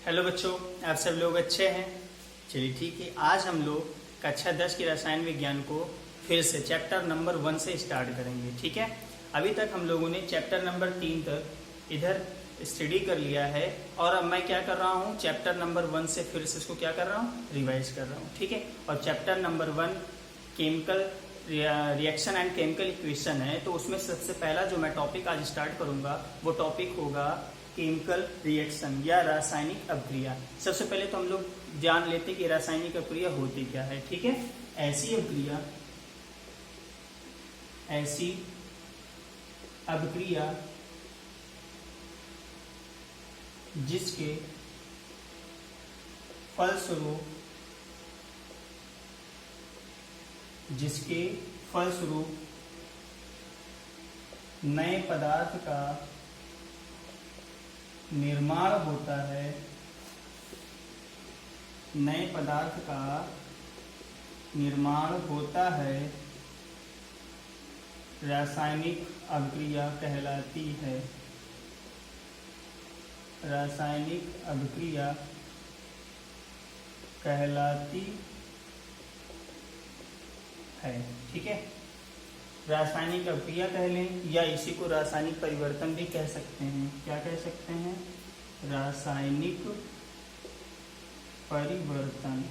Hello बच्चों, आप सब लोग अच्छे हैं। चलिए ठीक है, आज हम लोग कक्षा 10 की रसायन विज्ञान को फिर से चैप्टर नंबर 1 से स्टार्ट करेंगे। ठीक है, अभी तक हम लोगों ने चैप्टर नंबर 3 तक इधर स्टडी कर लिया है और अब मैं क्या कर रहा हूँ, चैप्टर नंबर 1 से फिर से इसको क्या कर रहा हूँ, रिवाइज कर रहा हूँ। ठीक है, और chapter number 1 chemical reaction and chemical equation है, तो उसमें सबसे पहला जो मैं टॉपिक आज स्टार्ट करूंगा वो टॉपिक होगा केमिकल रिएक्शन या रासायनिक अभिक्रिया। सबसे पहले तो हम लोग जान लेते हैं कि रासायनिक अभिक्रिया होती क्या है। ठीक है, ऐसी अभिक्रिया जिसके फलस्वरूप नए पदार्थ का निर्माण होता है, रासायनिक अभिक्रिया कहलाती है। ठीक है, रासायनिक अभिक्रिया कह लें या इसी को रासायनिक परिवर्तन भी कह सकते हैं। क्या कह सकते हैं? रासायनिक परिवर्तन।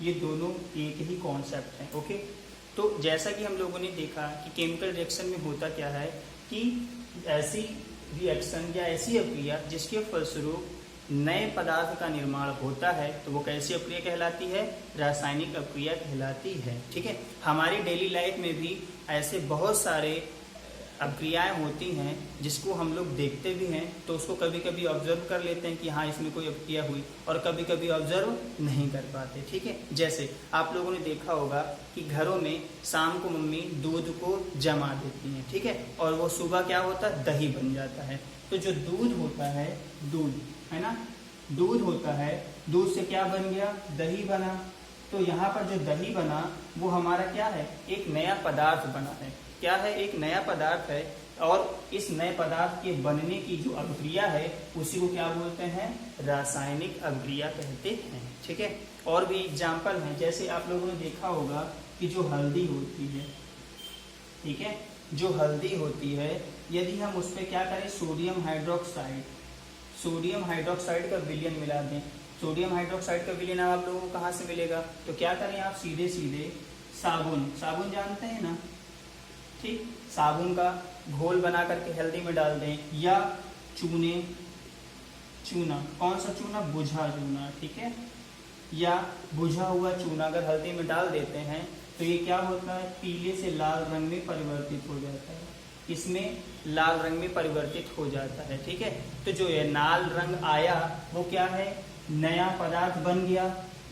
ये दोनों एक ही कॉन्सेप्ट है। ओके, तो जैसा कि हम लोगों ने देखा कि केमिकल रिएक्शन में होता क्या है कि ऐसी रिएक्शन या ऐसी अभिक्रिया जिसके फलस्वरूप नए पदार्थ का निर्माण होता है, तो वो कैसी अभिक्रिया कहलाती है? रासायनिक अभिक्रिया कहलाती है। ठीक है, हमारी डेली लाइफ में भी ऐसे बहुत सारे अभिक्रियाएं होती हैं जिसको हम लोग देखते भी हैं, तो उसको कभी कभी ऑब्जर्व कर लेते हैं कि हाँ इसमें कोई अभिक्रिया हुई, और कभी कभी ऑब्जर्व नहीं कर पाते। ठीक है, जैसे आप लोगों ने देखा होगा कि घरों में शाम को मम्मी दूध को जमा देती हैं। ठीक है, और वो सुबह क्या होता है, दही बन जाता है। तो जो दूध होता है, दूध है ना, दूध होता है, दूध से क्या बन गया, दही बना। तो यहाँ पर जो दही बना वो हमारा क्या है, एक नया पदार्थ बना है। क्या है? एक नया पदार्थ है, और इस नए पदार्थ के बनने की जो अभिक्रिया है उसी को क्या बोलते हैं? रासायनिक अभिक्रिया कहते हैं। ठीक है, और भी एग्जाम्पल हैं, जैसे आप लोगों ने देखा होगा कि जो हल्दी होती है, ठीक है, जो हल्दी होती है, यदि हम उस पर क्या करें, सोडियम हाइड्रोक्साइड का विलयन मिला दें। सोडियम हाइड्रोक्साइड का विलयन आप लोगों को कहाँ से मिलेगा? तो क्या करें आप, सीधे साबुन जानते हैं ना, ठीक, साबुन का घोल बना करके हल्दी में डाल दें, या चूना, कौन सा चूना, बुझा चूना, ठीक है, या बुझा हुआ चूना अगर हल्दी में डाल देते हैं तो ये क्या होता है, पीले से लाल रंग में परिवर्तित हो जाता है। इसमें लाल रंग में परिवर्तित हो जाता है। ठीक है, तो जो ये लाल रंग आया वो क्या है, नया पदार्थ बन गया।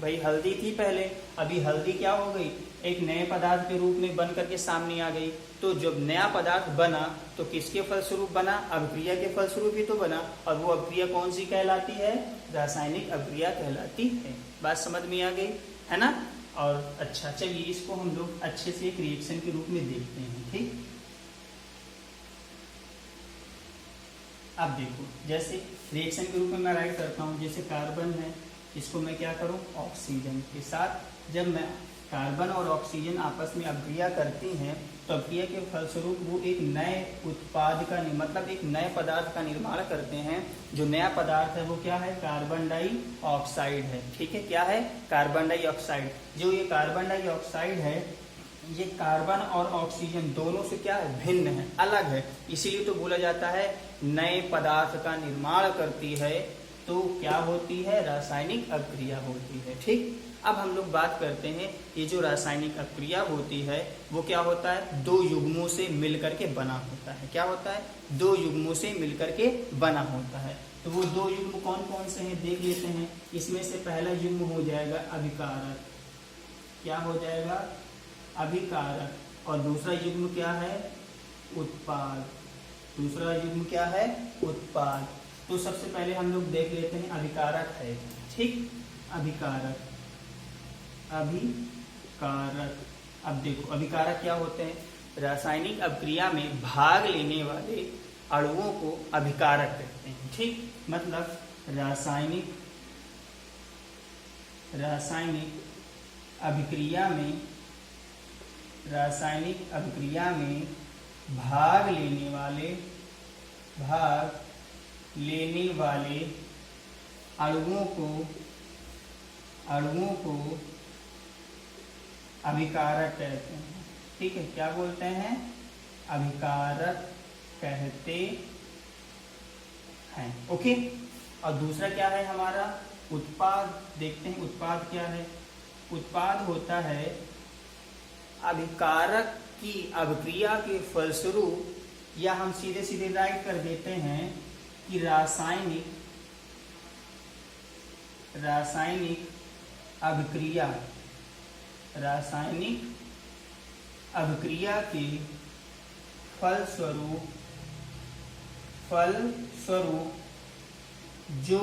भाई हल्दी थी पहले, अभी हल्दी क्या हो गई, एक नए पदार्थ के रूप में बन करके सामने आ गई। तो जब नया पदार्थ बना तो किसके फलस्वरूप बना, अभिक्रिया के फलस्वरूप ही तो बना, और वो अभिक्रिया कौन सी कहलाती है? रासायनिक अभिक्रिया कहलाती है। बात समझ में आ गई है ना? और अच्छा, चलिए इसको हम लोग अच्छे से एक रिएक्शन के रूप में देखते हैं। ठीक, अब देखो, जैसे रिएक्शन के रूप में मैं राइट करता हूँ, जैसे कार्बन है, इसको मैं क्या करूँ, ऑक्सीजन के साथ। जब मैं कार्बन और ऑक्सीजन आपस में अभिक्रिया करती हैं तो अभिक्रिया के फलस्वरूप वो एक नए उत्पाद का मतलब एक नए पदार्थ का निर्माण करते हैं। जो नया पदार्थ है वो क्या है, कार्बन डाइऑक्साइड है। ठीक है, क्या है, कार्बन डाइऑक्साइड। जो ये कार्बन डाइऑक्साइड है, ये कार्बन और ऑक्सीजन दोनों से क्या है, भिन्न है, अलग है, इसीलिए तो बोला जाता है नए पदार्थ का निर्माण करती है। तो क्या होती है, रासायनिक अभिक्रिया होती है। ठीक, अब हम लोग बात करते हैं, ये जो रासायनिक अभिक्रिया होती है वो क्या होता है, दो युग्मों से मिलकर के बना होता है। क्या होता है, दो युग्मों से मिलकर के बना होता है। तो वो दो युग्म कौन कौन से हैं, देख लेते हैं। इसमें से पहला युग्म हो जाएगा अभिकारक। क्या हो जाएगा, अभिकारक। और दूसरा युग्म क्या है, उत्पाद। दूसरा युग्म क्या है, उत्पाद। तो सबसे पहले हम लोग देख लेते हैं अभिकारक है। ठीक, अभिकारक। अब देखो अभिकारक क्या होते हैं, रासायनिक अभिक्रिया में भाग लेने वाले अणुओं को अभिकारक कहते हैं। ठीक, मतलब रासायनिक अभिक्रिया में भाग लेने वाले अणुओं को अभिकारक कहते हैं। ठीक है, क्या बोलते हैं? अभिकारक कहते हैं। ओके, और दूसरा क्या है हमारा? उत्पाद। देखते हैं उत्पाद क्या है। उत्पाद होता है अभिकारक की अभिक्रिया के फलस्वरूप, या हम सीधे सीधे राइट कर देते हैं कि रासायनिक अभिक्रिया के फलस्वरूप जो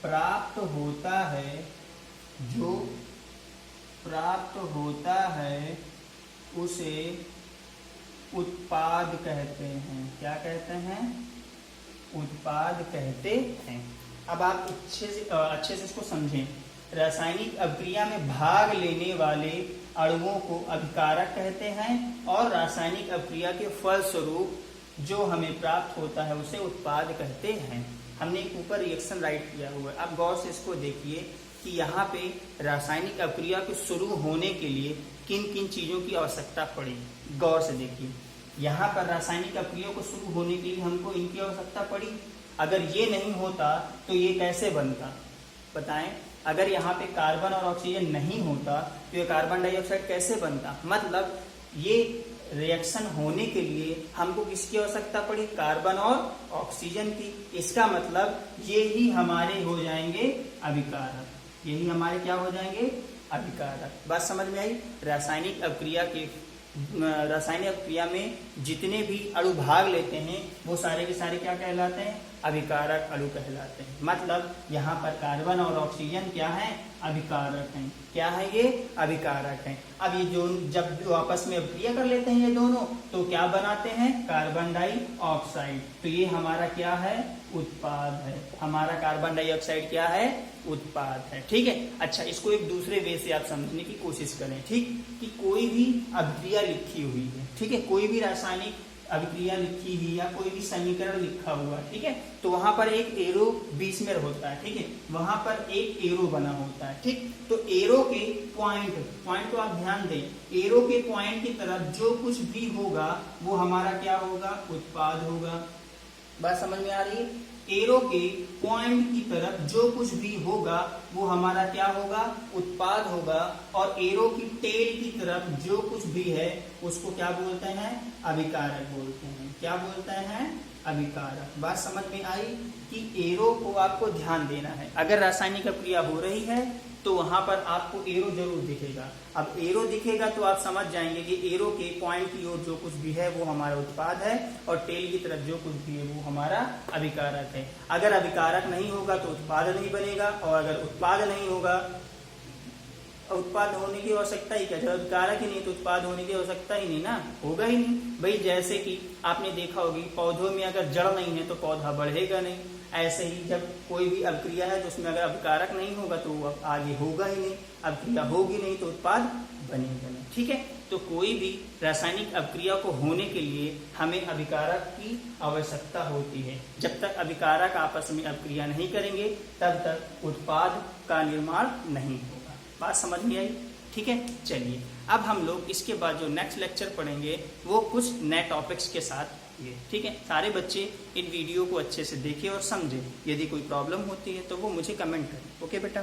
प्राप्त होता है उसे उत्पाद कहते हैं। क्या कहते हैं? उत्पाद कहते हैं। अब आप अच्छे से इसको समझें। रासायनिक अभिक्रिया में भाग लेने वाले अणुओं को अभिकारक कहते हैं, और रासायनिक अभिक्रिया के फलस्वरूप जो हमें प्राप्त होता है उसे उत्पाद कहते हैं। हमने एक ऊपर रिएक्शन राइट किया हुआ है। अब गौर से इसको देखिए कि यहाँ पे रासायनिक अभिक्रिया के शुरू होने के लिए किन किन चीजों की आवश्यकता पड़ी। गौर से देखिए, यहाँ पर रासायनिक अभिक्रिया को शुरू होने के लिए हमको इनकी आवश्यकता पड़ी। अगर ये नहीं होता तो ये कैसे बनता? बताएं। अगर यहाँ पे कार्बन और ऑक्सीजन नहीं होता तो ये कार्बन डाइऑक्साइड कैसे बनता? मतलब ये रिएक्शन होने के लिए हमको किसकी आवश्यकता पड़ी? कार्बन और ऑक्सीजन की। इसका मतलब ये ही हमारे हो जाएंगे अभिकारक। यही हमारे क्या हो जाएंगे? अभिकारक। बात समझ में आई? रासायनिक अभिक्रिया में जितने भी अणु भाग लेते हैं वो सारे के सारे क्या कहलाते हैं? अभिकारक अणु कहलाते हैं। मतलब यहाँ पर कार्बन और ऑक्सीजन क्या है? अभिकारक हैं। क्या है ये? अभिकारक हैं। अब ये जो जब आपस में अभिक्रिया कर लेते हैं ये दोनों, तो क्या बनाते हैं? Carbon dioxide. तो ये हमारा क्या है? उत्पाद है। हमारा कार्बन डाइऑक्साइड क्या है? उत्पाद है। ठीक है। अच्छा, इसको एक दूसरे वे से आप समझने की कोशिश करें। ठीक, कि कोई भी अभिक्रिया लिखी हुई है, ठीक है, कोई भी रासायनिक अभिक्रिया लिखी हुई या कोई भी समीकरण लिखा हुआ, ठीक है, तो वहां पर एक एरो बीच में होता है। ठीक है, वहां पर एक एरो बना होता है। ठीक, तो एरो के पॉइंट को आप ध्यान दें। एरो के पॉइंट की तरफ जो कुछ भी होगा वो हमारा क्या होगा? उत्पाद होगा। बात समझ में आ रही है? एरो के पॉइंट की तरफ जो कुछ भी होगा वो हमारा क्या होगा? उत्पाद होगा। और एरो की टेल की तरफ जो कुछ भी है उसको क्या बोलते हैं? अभिकारक बोलते हैं। क्या बोलते हैं? अभिकारक। बात समझ में आई कि एरो को आपको ध्यान देना है। अगर रासायनिक अभिक्रिया हो रही है तो वहां पर आपको एरो जरूर दिखेगा। अब एरो दिखेगा तो आप समझ जाएंगे कि एरो के पॉइंट की ओर जो कुछ भी है वो हमारा उत्पाद है, और टेल की तरफ जो कुछ भी है वो हमारा अभिकारक है। अगर अभिकारक नहीं होगा तो उत्पाद नहीं बनेगा, और अगर उत्पाद नहीं होगा, उत्पाद होने की आवश्यकता ही क्या? जब अभिकारक ही नहीं तो उत्पाद होने की आवश्यकता ही नहीं ना, होगा ही नहीं भाई। जैसे कि आपने देखा होगी पौधों में अगर जड़ नहीं है तो पौधा बढ़ेगा नहीं। ऐसे ही जब कोई भी अभिक्रिया है तो उसमें अगर अभिकारक नहीं होगा तो वो आगे होगा ही नहीं, अभिक्रिया होगी नहीं तो उत्पाद बनेगा नहीं। ठीक है, तो कोई भी रासायनिक अभिक्रिया को होने के लिए हमें अभिकारक की आवश्यकता होती है। जब तक अभिकारक आपस में अभिक्रिया नहीं करेंगे तब तक उत्पाद का निर्माण नहीं होगा। बात समझ में आई? ठीक है, चलिए अब हम लोग इसके बाद जो नेक्स्ट लेक्चर पढ़ेंगे वो कुछ नए टॉपिक्स के साथ ये। ठीक है, सारे बच्चे इन वीडियो को अच्छे से देखें और समझें। यदि कोई प्रॉब्लम होती है तो वो मुझे कमेंट करें। ओके बेटा।